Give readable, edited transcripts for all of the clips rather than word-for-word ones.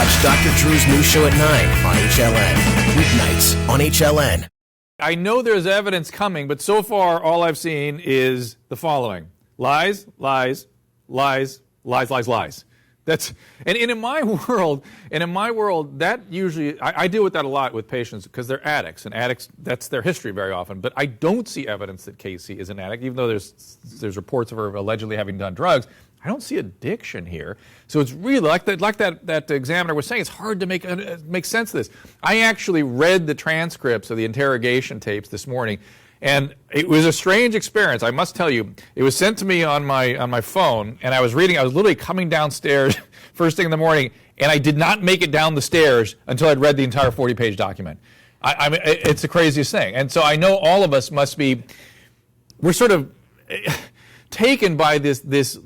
Watch Dr. Drew's new show at 9 on HLN. Weeknights on HLN. I know there's evidence coming, but so far all I've seen is the following. Lies, lies, lies, lies, lies, lies. That's and in my world, that usually I deal with that a lot with patients because they're addicts, and addicts, that's their history very often. But I don't see evidence that Casey is an addict, even though there's reports of her allegedly having done drugs. I don't see addiction here. So it's really like that examiner was saying, it's hard to make sense of this. I actually read the transcripts of the interrogation tapes this morning, and it was a strange experience, I must tell you. It was sent to me on my phone, and I was literally coming downstairs first thing in the morning, and I did not make it down the stairs until I'd read the entire 40-page document. I mean, it's the craziest thing. And so I know all of us we're sort of taken by this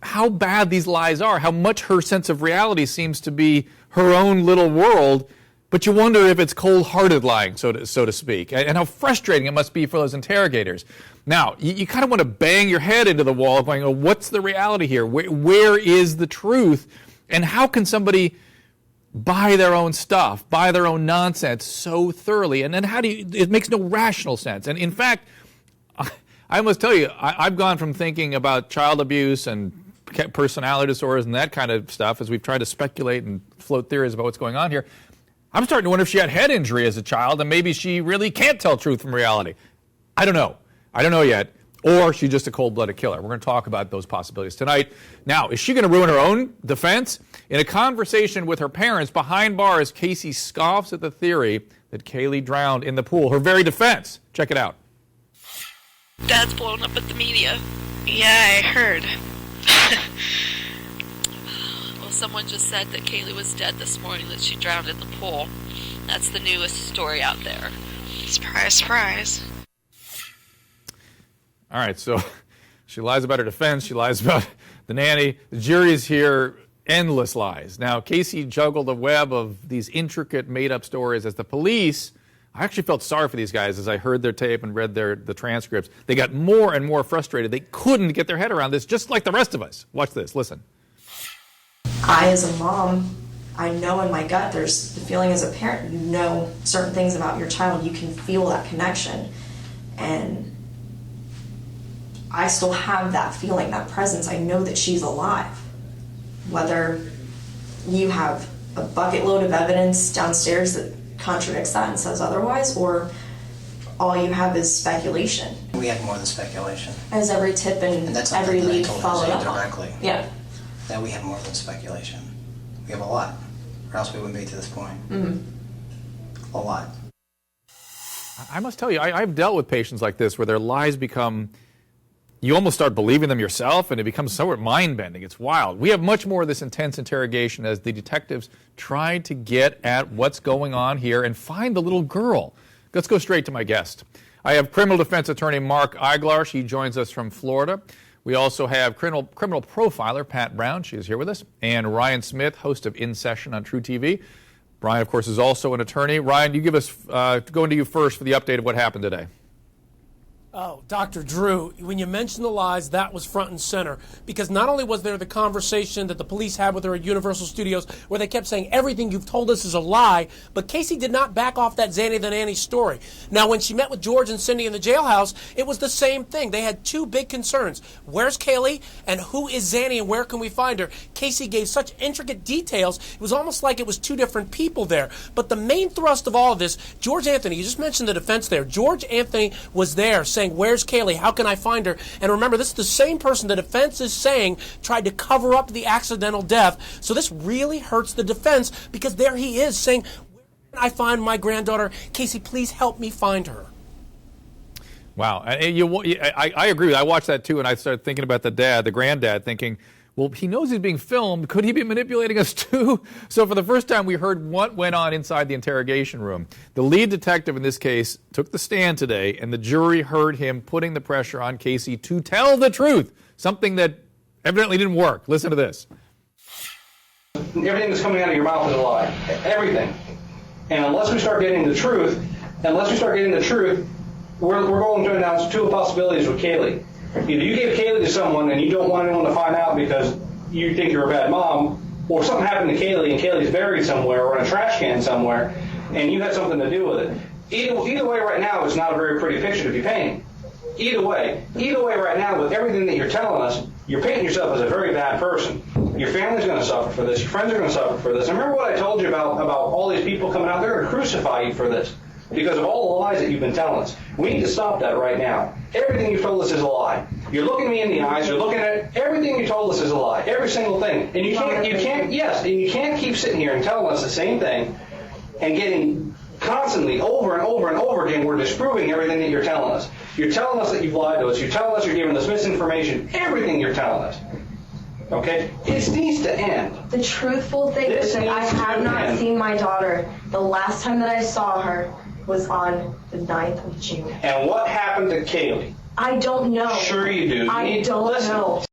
how bad these lies are, how much her sense of reality seems to be her own little world. But you wonder if it's cold-hearted lying, so to speak, and how frustrating it must be for those interrogators. Now, you kind of want to bang your head into the wall going, oh, what's the reality here? Where is the truth? And how can somebody buy their own stuff, buy their own nonsense so thoroughly? And then it makes no rational sense. And in fact, I must tell you, I've gone from thinking about child abuse and personality disorders and that kind of stuff as we've tried to speculate and float theories about what's going on here. I'm starting to wonder if she had head injury as a child and maybe she really can't tell truth from reality. I don't know. I don't know yet. Or she's just a cold-blooded killer. We're going to talk about those possibilities tonight. Now, is she going to ruin her own defense? In a conversation with her parents behind bars, Casey scoffs at the theory that Kaylee drowned in the pool. Her very defense. Check it out. Dad's blown up at the media. Yeah, I heard. Well, someone just said that Kaylee was dead this morning, that she drowned in the pool. That's the newest story out there. Surprise, surprise. All right, so she lies about her defense. She lies about the nanny. The jury's here, endless lies. Now, Casey juggled a web of these intricate, made-up stories as the police. I actually felt sorry for these guys as I heard their tape and read the transcripts. They got more and more frustrated. They couldn't get their head around this, just like the rest of us. Watch this. Listen. I, as a mom, I know in my gut there's the feeling as a parent, you know certain things about your child. You can feel that connection. And I still have that feeling, that presence. I know that she's alive. Whether you have a bucket load of evidence downstairs that contradicts that and says otherwise, or all you have is speculation. We have more than speculation. As every tip and that's every lead followed followed up directly. on. Yeah. That we have more than speculation. We have a lot, or else we wouldn't be to this point. Mm-hmm. A lot. I must tell you, I've dealt with patients like this where their lies become, you almost start believing them yourself, and it becomes somewhat mind-bending. It's wild. We have much more of this intense interrogation as the detectives try to get at what's going on here and find the little girl. Let's go straight to my guest. I have criminal defense attorney Mark Eiglarsh. He joins us from Florida. We also have criminal profiler Pat Brown. She is here with us. And Ryan Smith, host of In Session on True TV. Ryan, of course, is also an attorney. Ryan, you give us, going to you first for the update of what happened today. Oh, Dr. Drew, when you mentioned the lies, that was front and center. Because not only was there the conversation that the police had with her at Universal Studios where they kept saying everything you've told us is a lie, but Casey did not back off that Zanny the Nanny story. Now, when she met with George and Cindy in the jailhouse, it was the same thing. They had two big concerns. Where's Kaylee and who is Zanny and where can we find her? Casey gave such intricate details, it was almost like it was two different people there. But the main thrust of all of this, George Anthony, you just mentioned the defense there. George Anthony was there saying, where's Kaylee? How can I find her? And remember, this is the same person the defense is saying tried to cover up the accidental death. So this really hurts the defense because there he is saying, where can I find my granddaughter? Casey, please help me find her. Wow. I agree. I watched that too, and I started thinking about the granddad, thinking, well, he knows he's being filmed. Could he be manipulating us too? So for the first time, we heard what went on inside the interrogation room. The lead detective in this case took the stand today, and the jury heard him putting the pressure on Casey to tell the truth, something that evidently didn't work. Listen to this. Everything that's coming out of your mouth is a lie. Everything. And unless we start getting the truth, we're going to announce two possibilities with Kaylee. Either you gave Kaylee to someone and you don't want anyone to find out because you think you're a bad mom, or something happened to Kaylee and Kaylee's buried somewhere or in a trash can somewhere, and you had something to do with it. Either way right now, it's not a very pretty picture to be painting. Either way right now, with everything that you're telling us, you're painting yourself as a very bad person. Your family's going to suffer for this. Your friends are going to suffer for this. And remember what I told you about all these people coming out? They're going to crucify you for this because of all the lies that you've been telling us. We need to stop that right now. Everything you've told us is a lie. You're looking me in the eyes. You're looking at everything you told us is a lie. Every single thing. And you can't keep sitting here and telling us the same thing and getting constantly over and over and over again, we're disproving everything that you're telling us. You're telling us that you've lied to us. You're telling us you're giving us misinformation. Everything you're telling us. Okay? This needs to end. The truthful thing is that I have not seen my daughter. The last time that I saw her was on the 9th of June. And what happened to Kaylee? I don't know. Sure you do. I don't know.